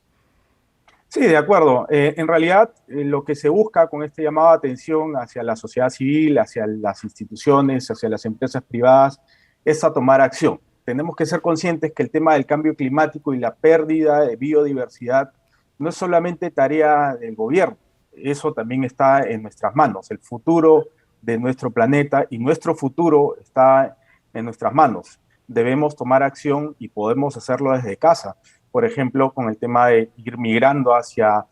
Speaker 10: Sí, de acuerdo. En realidad, lo que se busca con este llamado de atención hacia la sociedad civil, hacia las instituciones, hacia las empresas privadas, es a tomar acción. Tenemos que ser conscientes que el tema del cambio climático y la pérdida de biodiversidad no es solamente tarea del gobierno, eso también está en nuestras manos. El futuro de nuestro planeta y nuestro futuro está en nuestras manos. Debemos tomar acción y podemos hacerlo desde casa. Por ejemplo, con el tema de ir migrando hacia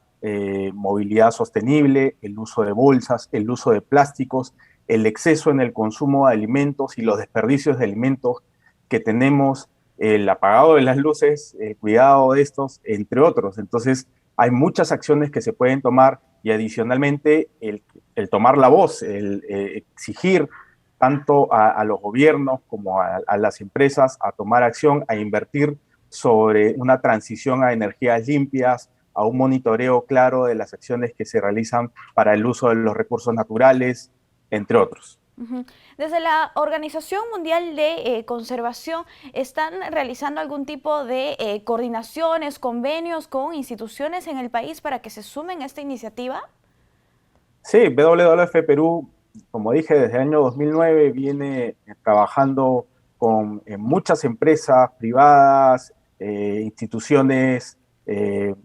Speaker 10: movilidad sostenible, el uso de bolsas, el uso de plásticos, el exceso en el consumo de alimentos y los desperdicios de alimentos que tenemos, el apagado de las luces, el cuidado de estos, entre otros. Entonces, hay muchas acciones que se pueden tomar y adicionalmente el tomar la voz, el exigir tanto a los gobiernos como a las empresas a tomar acción, a invertir sobre una transición a energías limpias, a un monitoreo claro de las acciones que se realizan para el uso de los recursos naturales, entre otros.
Speaker 1: Desde la Organización Mundial de Conservación, ¿están realizando algún tipo de coordinaciones, convenios con instituciones en el país para que se sumen a esta iniciativa?
Speaker 10: Sí, WWF Perú, como dije, desde el año 2009 viene trabajando con muchas empresas privadas, instituciones,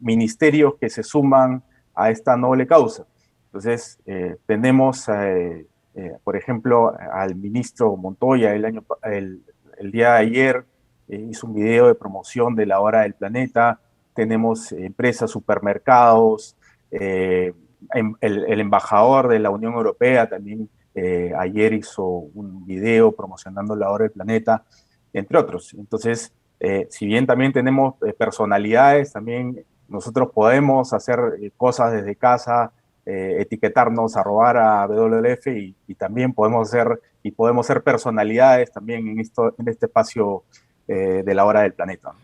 Speaker 10: ministerios que se suman a esta noble causa. Entonces, tenemos, por ejemplo, al ministro Montoya el día de ayer hizo un video de promoción de la hora del planeta. Tenemos empresas, supermercados, el embajador de la Unión Europea también ayer hizo un video promocionando la hora del planeta, entre otros. Entonces, si bien también tenemos personalidades, también nosotros podemos hacer cosas desde casa, etiquetarnos, arrobar a WWF y también podemos ser personalidades también en este espacio de la hora del planeta.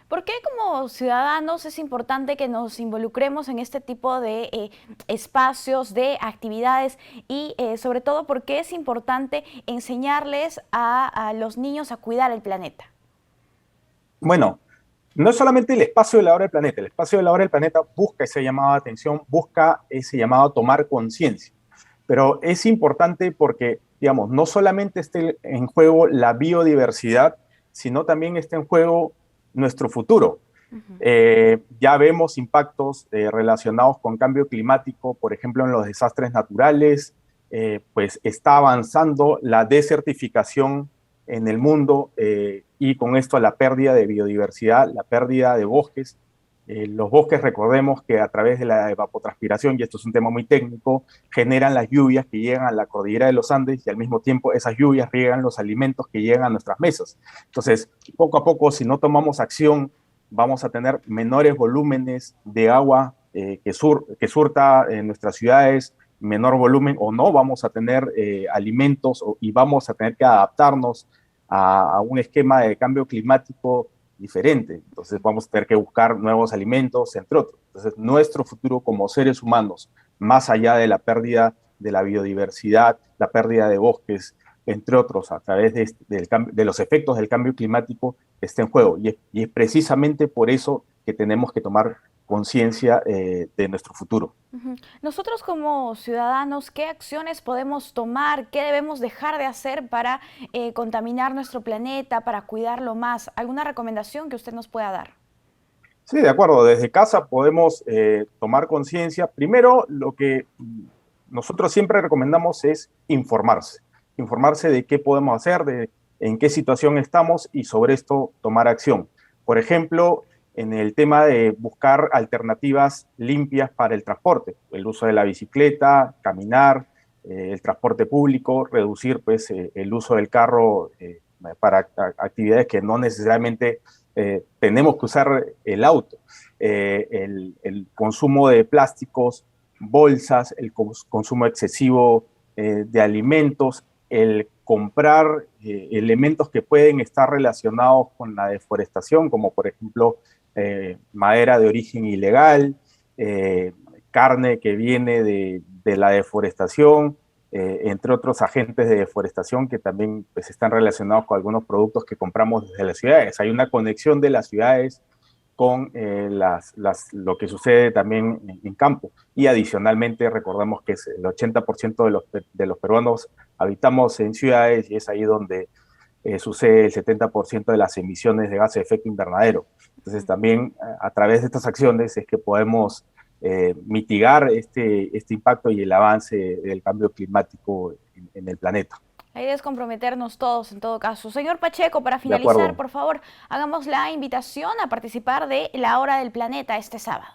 Speaker 1: ¿Por qué como ciudadanos es importante que nos involucremos en este tipo de espacios, de actividades y sobre todo por qué es importante enseñarles a los niños a cuidar el planeta?
Speaker 10: Bueno, no es solamente el espacio de la hora del planeta, el espacio de la hora del planeta busca ese llamado de atención, busca ese llamado a tomar conciencia, pero es importante porque, digamos, no solamente esté en juego la biodiversidad, sino también está en juego nuestro futuro. Ya vemos impactos relacionados con cambio climático, por ejemplo, en los desastres naturales, pues está avanzando la desertificación en el mundo y con esto la pérdida de biodiversidad, la pérdida de bosques. Los bosques, recordemos que a través de la evapotranspiración, y esto es un tema muy técnico, generan las lluvias que llegan a la cordillera de los Andes y al mismo tiempo esas lluvias riegan los alimentos que llegan a nuestras mesas. Entonces, poco a poco, si no tomamos acción, vamos a tener menores volúmenes de agua que surta en nuestras ciudades, menor volumen, o no vamos a tener alimentos y vamos a tener que adaptarnos a un esquema de cambio climático diferente. Entonces vamos a tener que buscar nuevos alimentos, entre otros. Entonces nuestro futuro como seres humanos, más allá de la pérdida de la biodiversidad, la pérdida de bosques, entre otros, a través de los efectos del cambio climático, está en juego. Y es precisamente por eso que tenemos que tomar conciencia de nuestro futuro.
Speaker 1: Nosotros como ciudadanos, ¿qué acciones podemos tomar? ¿Qué debemos dejar de hacer para contaminar nuestro planeta, para cuidarlo más? ¿Alguna recomendación que usted nos pueda dar?
Speaker 10: Sí, de acuerdo. Desde casa podemos tomar conciencia. Primero, lo que nosotros siempre recomendamos es informarse. Informarse de qué podemos hacer, en qué situación estamos y sobre esto tomar acción. Por ejemplo, en el tema de buscar alternativas limpias para el transporte, el uso de la bicicleta, caminar, el transporte público, reducir pues, el uso del carro para actividades que no necesariamente tenemos que usar el auto, el consumo de plásticos, bolsas, el consumo excesivo de alimentos, el comprar elementos que pueden estar relacionados con la deforestación, como por ejemplo madera de origen ilegal, carne que viene de la deforestación, entre otros agentes de deforestación que también pues, están relacionados con algunos productos que compramos desde las ciudades. Hay una conexión de las ciudades con lo que sucede también en campo. Y adicionalmente recordemos que el 80% de los peruanos habitamos en ciudades y es ahí donde sucede el 70% de las emisiones de gases de efecto invernadero. Entonces también a través de estas acciones es que podemos mitigar este impacto y el avance del cambio climático en el planeta.
Speaker 1: La idea es comprometernos todos en todo caso. Señor Pacheco, para finalizar, por favor, hagamos la invitación a participar de la Hora del Planeta este sábado.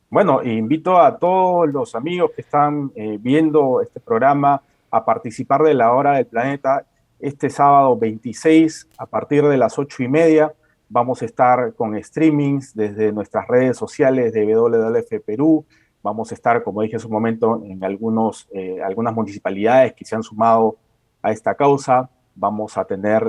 Speaker 10: Bueno, invito a todos los amigos que están viendo este programa a participar de la Hora del Planeta este sábado 26 a partir de las 8:30. Vamos a estar con streamings desde nuestras redes sociales de WWF Perú. Vamos a estar, como dije hace un momento, en algunas municipalidades que se han sumado a esta causa. Vamos a tener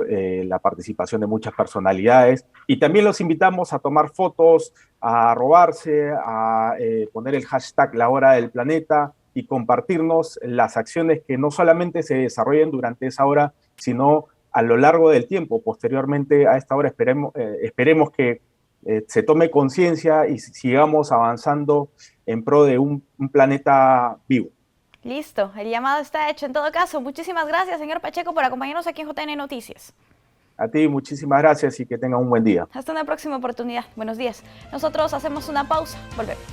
Speaker 10: la participación de muchas personalidades y también los invitamos a tomar fotos, a robarse, a poner el hashtag La Hora del Planeta y compartirnos las acciones que no solamente se desarrollen durante esa hora, sino a lo largo del tiempo. Posteriormente a esta hora esperemos que se tome conciencia y sigamos avanzando en pro de un planeta vivo.
Speaker 1: Listo, el llamado está hecho. En todo caso, muchísimas gracias, señor Pacheco, por acompañarnos aquí en JN Noticias.
Speaker 10: A ti, muchísimas gracias y que tengan un buen día.
Speaker 1: Hasta una próxima oportunidad. Buenos días. Nosotros hacemos una pausa. Volvemos.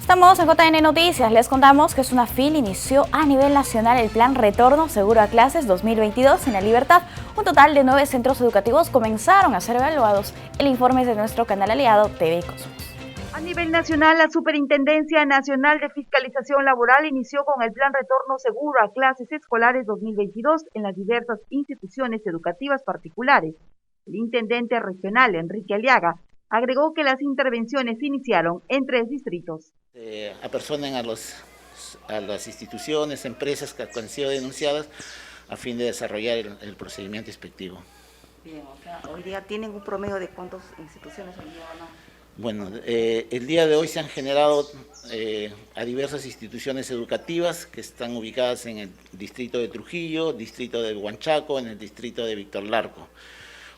Speaker 1: Estamos en JN Noticias. Les contamos que Sunafil inició a nivel nacional el plan Retorno Seguro a Clases 2022 en La Libertad. Un total de 9 centros educativos comenzaron a ser evaluados. El informe es de nuestro canal aliado TV Cosmos.
Speaker 6: A nivel nacional, la Superintendencia Nacional de Fiscalización Laboral inició con el Plan Retorno Seguro a Clases Escolares 2022 en las diversas instituciones educativas particulares. El intendente regional, Enrique Aliaga, agregó que las intervenciones iniciaron en 3 distritos.
Speaker 11: Apersonen a las instituciones, empresas que han sido denunciadas a fin de desarrollar el procedimiento inspectivo.
Speaker 12: Bien, o sea, hoy día tienen un promedio de cuántas instituciones hoy día van a...
Speaker 11: Bueno, el día de hoy se han generado a diversas instituciones educativas que están ubicadas en el distrito de Trujillo, distrito de Huanchaco, en el distrito de Víctor Larco.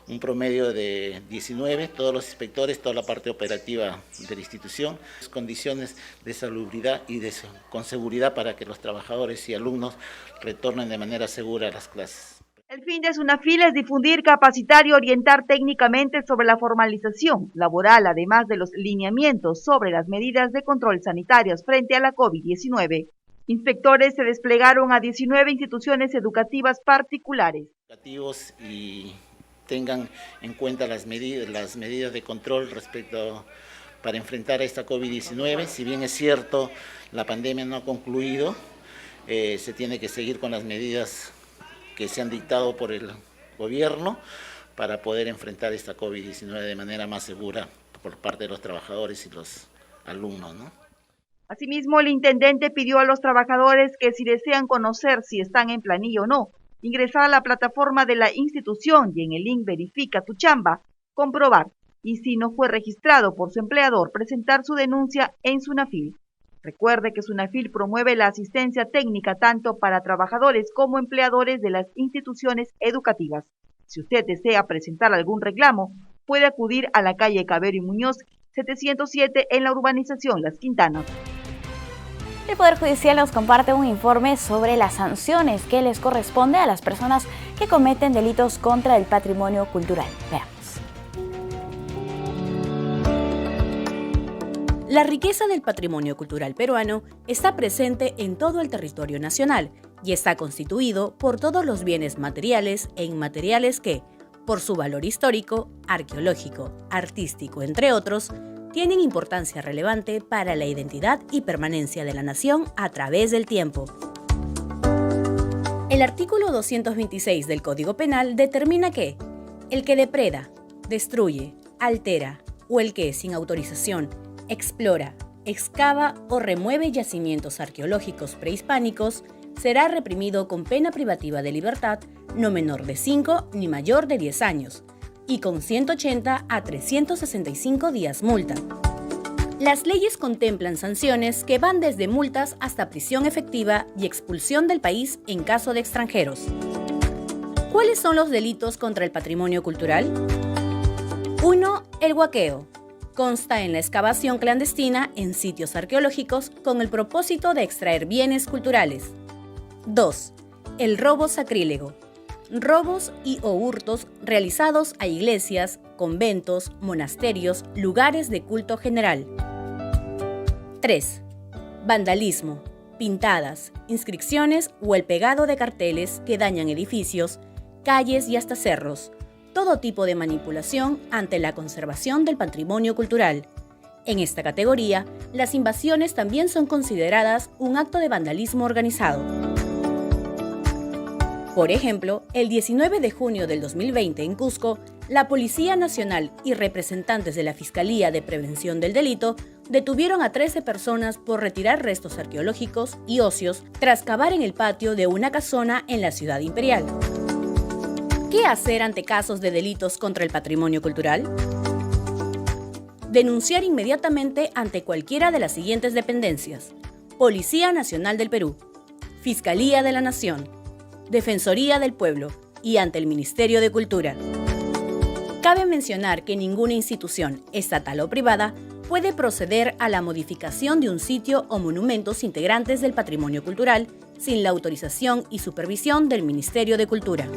Speaker 11: Un promedio de 19, todos los inspectores, toda la parte operativa de la institución, condiciones de salubridad y con seguridad para que los trabajadores y alumnos retornen de manera segura a las clases.
Speaker 6: El fin de SUNAFIL es difundir, capacitar y orientar técnicamente sobre la formalización laboral, además de los lineamientos sobre las medidas de control sanitarios frente a la COVID-19. Inspectores se desplegaron a 19 instituciones educativas particulares.
Speaker 11: Y tengan en cuenta las medidas de control para enfrentar a esta COVID-19. Si bien es cierto, la pandemia no ha concluido, se tiene que seguir con las medidas que se han dictado por el gobierno para poder enfrentar esta COVID-19 de manera más segura por parte de los trabajadores y los alumnos, ¿no?
Speaker 6: Asimismo, el intendente pidió a los trabajadores que si desean conocer si están en planilla o no, ingresar a la plataforma de la institución y en el link Verifica tu chamba, comprobar, y si no fue registrado por su empleador, presentar su denuncia en SUNAFIL. Recuerde que SUNAFIL promueve la asistencia técnica tanto para trabajadores como empleadores de las instituciones educativas. Si usted desea presentar algún reclamo, puede acudir a la calle Cabero y Muñoz, 707 en la urbanización Las Quintanas.
Speaker 1: El Poder Judicial nos comparte un informe sobre las sanciones que les corresponde a las personas que cometen delitos contra el patrimonio cultural. Veamos.
Speaker 13: La riqueza del patrimonio cultural peruano está presente en todo el territorio nacional y está constituido por todos los bienes materiales e inmateriales que, por su valor histórico, arqueológico, artístico, entre otros, tienen importancia relevante para la identidad y permanencia de la nación a través del tiempo. El artículo 226 del Código Penal determina que el que depreda, destruye, altera o el que, sin autorización, explora, excava o remueve yacimientos arqueológicos prehispánicos será reprimido con pena privativa de libertad no menor de 5 ni mayor de 10 años y con 180 a 365 días multa. Las leyes contemplan sanciones que van desde multas hasta prisión efectiva y expulsión del país en caso de extranjeros. ¿Cuáles son los delitos contra el patrimonio cultural? 1. El huaqueo. Consta en la excavación clandestina en sitios arqueológicos con el propósito de extraer bienes culturales. 2. El robo sacrílego. Robos y o hurtos realizados a iglesias, conventos, monasterios, lugares de culto general. 3. Vandalismo. Pintadas, inscripciones o el pegado de carteles que dañan edificios, calles y hasta cerros. Todo tipo de manipulación ante la conservación del patrimonio cultural. En esta categoría, las invasiones también son consideradas un acto de vandalismo organizado. Por ejemplo, el 19 de junio del 2020 en Cusco, la Policía Nacional y representantes de la Fiscalía de Prevención del Delito detuvieron a 13 personas por retirar restos arqueológicos y óseos tras cavar en el patio de una casona en la ciudad imperial. ¿Qué hacer ante casos de delitos contra el patrimonio cultural? Denunciar inmediatamente ante cualquiera de las siguientes dependencias: Policía Nacional del Perú, Fiscalía de la Nación, Defensoría del Pueblo y ante el Ministerio de Cultura. Cabe mencionar que ninguna institución, estatal o privada, puede proceder a la modificación de un sitio o monumentos integrantes del patrimonio cultural sin la autorización y supervisión del Ministerio de Cultura.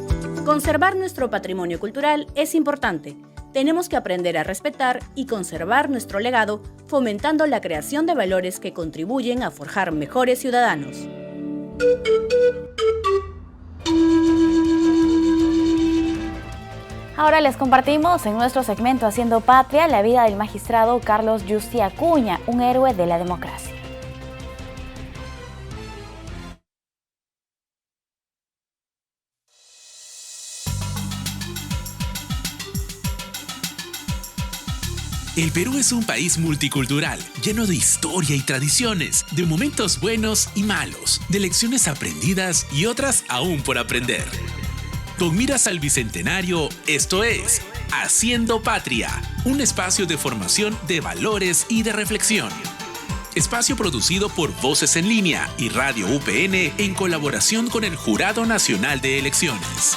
Speaker 13: Conservar nuestro patrimonio cultural es importante. Tenemos que aprender a respetar y conservar nuestro legado, fomentando la creación de valores que contribuyen a forjar mejores ciudadanos.
Speaker 1: Ahora les compartimos en nuestro segmento Haciendo Patria la vida del magistrado Carlos Yusti Acuña, un héroe de la democracia.
Speaker 3: El Perú es un país multicultural, lleno de historia y tradiciones, de momentos buenos y malos, de lecciones aprendidas y otras aún por aprender. Con miras al Bicentenario, esto es Haciendo Patria, un espacio de formación de valores y de reflexión. Espacio producido por Voces en Línea y Radio UPN en colaboración con el Jurado Nacional de Elecciones.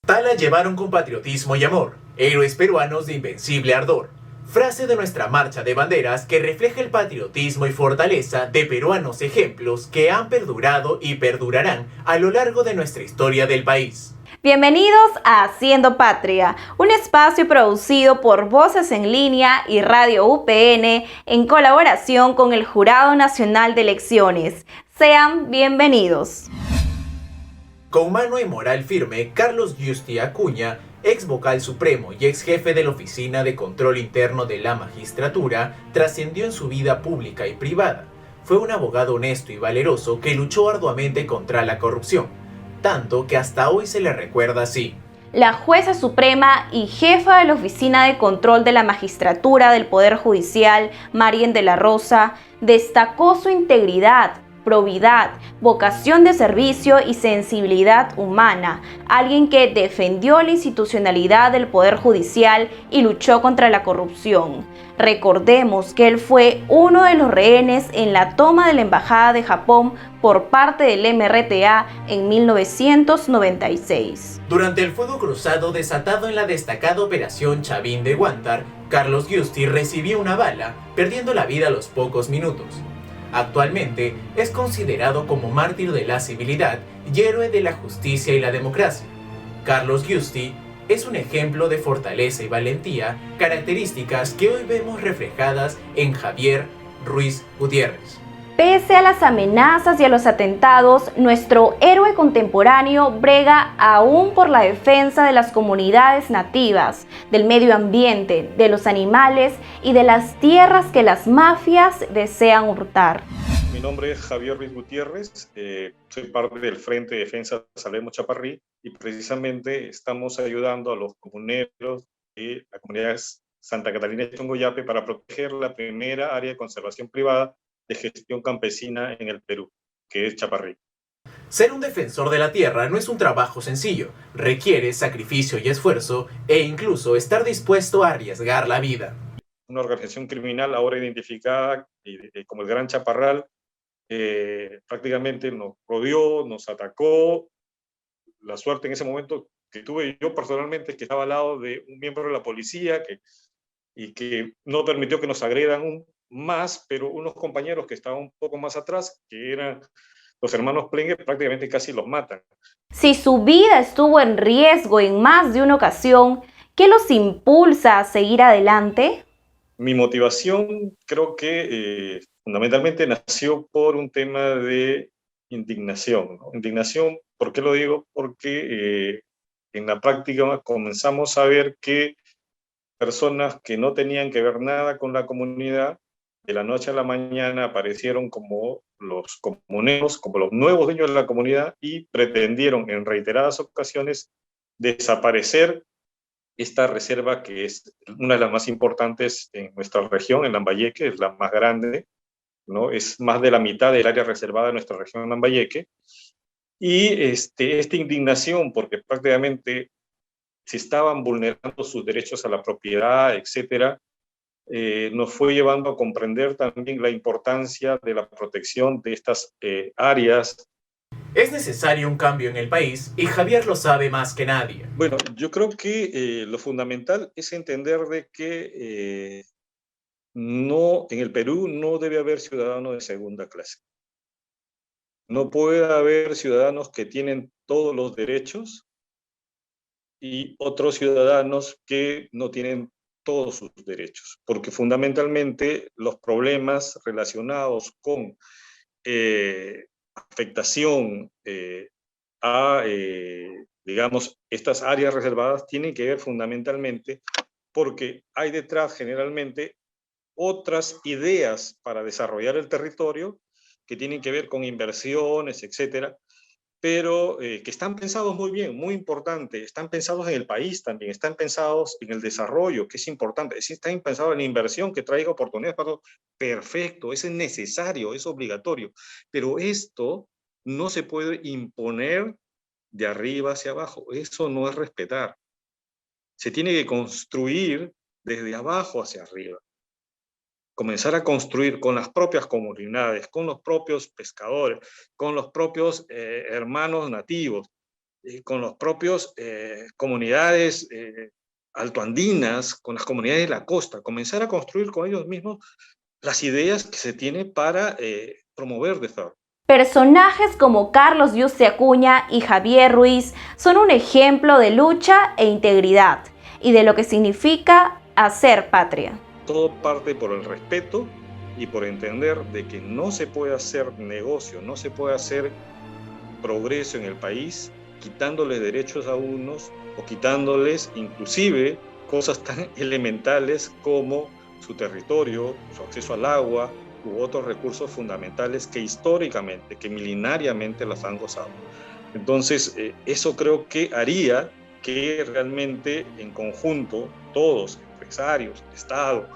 Speaker 14: Tala llevaron con patriotismo y amor, héroes peruanos de invencible ardor. Frase de nuestra marcha de banderas que refleja el patriotismo y fortaleza de peruanos ejemplos que han perdurado y perdurarán a lo largo de nuestra historia del país.
Speaker 16: Bienvenidos a Haciendo Patria, un espacio producido por Voces en Línea y Radio UPN en colaboración con el Jurado Nacional de Elecciones. Sean bienvenidos.
Speaker 14: Con mano y moral firme, Carlos Yusti Acuña, ex vocal supremo y ex jefe de la Oficina de Control Interno de la Magistratura, trascendió en su vida pública y privada. Fue un abogado honesto y valeroso que luchó arduamente contra la corrupción, tanto que hasta hoy se le recuerda así.
Speaker 16: La jueza suprema y jefa de la Oficina de Control de la Magistratura del Poder Judicial, Marien de la Rosa, destacó su integridad, probidad, vocación de servicio y sensibilidad humana, alguien que defendió la institucionalidad del Poder Judicial y luchó contra la corrupción. Recordemos que él fue uno de los rehenes en la toma de la Embajada de Japón por parte del MRTA en 1996.
Speaker 14: Durante el fuego cruzado desatado en la destacada Operación Chavín de Huántar, Carlos Yusti recibió una bala, perdiendo la vida a los pocos minutos. Actualmente es considerado como mártir de la civilidad y héroe de la justicia y la democracia. Carlos Yusti es un ejemplo de fortaleza y valentía, características que hoy vemos reflejadas en Javier Ruiz Gutiérrez.
Speaker 16: Pese a las amenazas y a los atentados, nuestro héroe contemporáneo brega aún por la defensa de las comunidades nativas, del medio ambiente, de los animales y de las tierras que las mafias desean hurtar.
Speaker 17: Mi nombre es Javier Ruiz Gutiérrez, soy parte del Frente de Defensa Salvemos Chaparrí y precisamente estamos ayudando a los comuneros de la comunidad Santa Catalina y Chongoyape para proteger la primera área de conservación privada de gestión campesina en el Perú, que es Chaparrí.
Speaker 14: Ser un defensor de la tierra no es un trabajo sencillo, requiere sacrificio y esfuerzo e incluso estar dispuesto a arriesgar la vida.
Speaker 17: Una organización criminal ahora identificada como el Gran Chaparral prácticamente nos rodeó, nos atacó. La suerte en ese momento que tuve yo personalmente es que estaba al lado de un miembro de la policía y que no permitió que nos agredan más, pero unos compañeros que estaban un poco más atrás, que eran los hermanos Plengue, prácticamente casi los matan.
Speaker 16: Si su vida estuvo en riesgo en más de una ocasión, ¿qué los impulsa a seguir adelante?
Speaker 17: Mi motivación creo que fundamentalmente nació por un tema de indignación, ¿no? Indignación, ¿por qué lo digo? Porque en la práctica comenzamos a ver que personas que no tenían que ver nada con la comunidad, de la noche a la mañana aparecieron como los comuneros, como los nuevos dueños de la comunidad y pretendieron en reiteradas ocasiones desaparecer esta reserva que es una de las más importantes en nuestra región, en Lambayeque, es la más grande, ¿no? Es más de la mitad del área reservada de nuestra región en Lambayeque. Y esta indignación, porque prácticamente se estaban vulnerando sus derechos a la propiedad, etcétera, nos fue llevando a comprender también la importancia de la protección de estas áreas.
Speaker 14: Es necesario un cambio en el país y Javier lo sabe más que nadie.
Speaker 17: Bueno, yo creo que lo fundamental es entender de que no, en el Perú no debe haber ciudadanos de segunda clase. No puede haber ciudadanos que tienen todos los derechos y otros ciudadanos que no tienen todos sus derechos, porque fundamentalmente los problemas relacionados con afectación a, digamos, estas áreas reservadas tienen que ver fundamentalmente porque hay detrás generalmente otras ideas para desarrollar el territorio que tienen que ver con inversiones, etcétera, pero que están pensados muy bien, muy importante, están pensados en el país también, están pensados en el desarrollo, que es importante, están pensados en la inversión que traiga oportunidades para todos. Perfecto, eso es necesario, es obligatorio, pero esto no se puede imponer de arriba hacia abajo, eso no es respetar. Se tiene que construir desde abajo hacia arriba. Comenzar a construir con las propias comunidades, con los propios pescadores, con los propios hermanos nativos, con las propias comunidades altoandinas, con las comunidades de la costa, comenzar a construir con ellos mismos las ideas que se tienen para promover desarrollo.
Speaker 16: Personajes como Carlos Yuste Acuña y Javier Ruiz son un ejemplo de lucha e integridad y de lo que significa hacer patria.
Speaker 17: Todo parte por el respeto y por entender de que no se puede hacer negocio, no se puede hacer progreso en el país quitándoles derechos a unos o quitándoles inclusive cosas tan elementales como su territorio, su acceso al agua u otros recursos fundamentales que históricamente, que milenariamente las han gozado. Entonces, eso creo que haría que realmente en conjunto todos, empresarios, Estado,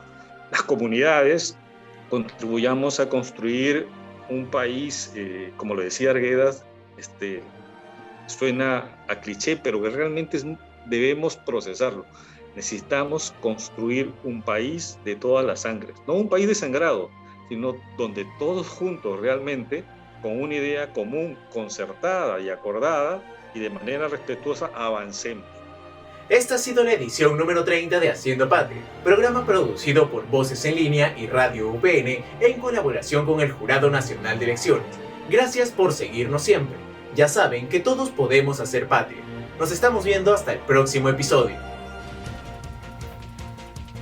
Speaker 17: las comunidades, contribuyamos a construir un país, como lo decía Arguedas, suena a cliché, pero que realmente debemos procesarlo. Necesitamos construir un país de todas las sangres, no un país desangrado, sino donde todos juntos realmente, con una idea común, concertada y acordada, y de manera respetuosa, avancemos.
Speaker 14: Esta ha sido la edición número 30 de Haciendo Patria, programa producido por Voces en Línea y Radio UPN en colaboración con el Jurado Nacional de Elecciones. Gracias por seguirnos siempre. Ya saben que todos podemos hacer patria. Nos estamos viendo hasta el próximo episodio.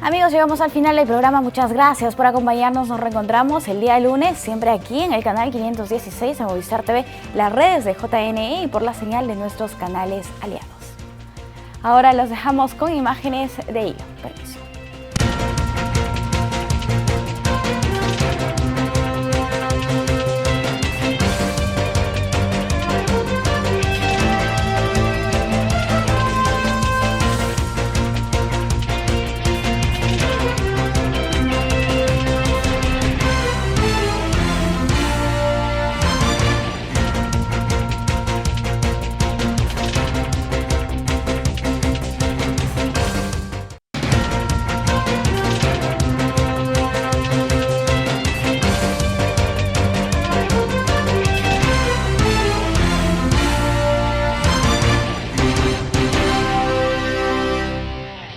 Speaker 1: Amigos, llegamos al final del programa. Muchas gracias por acompañarnos. Nos reencontramos el día lunes, siempre aquí en el canal 516 en Movistar TV, las redes de JNE y por la señal de nuestros canales aliados. Ahora los dejamos con imágenes de hilo. Permiso.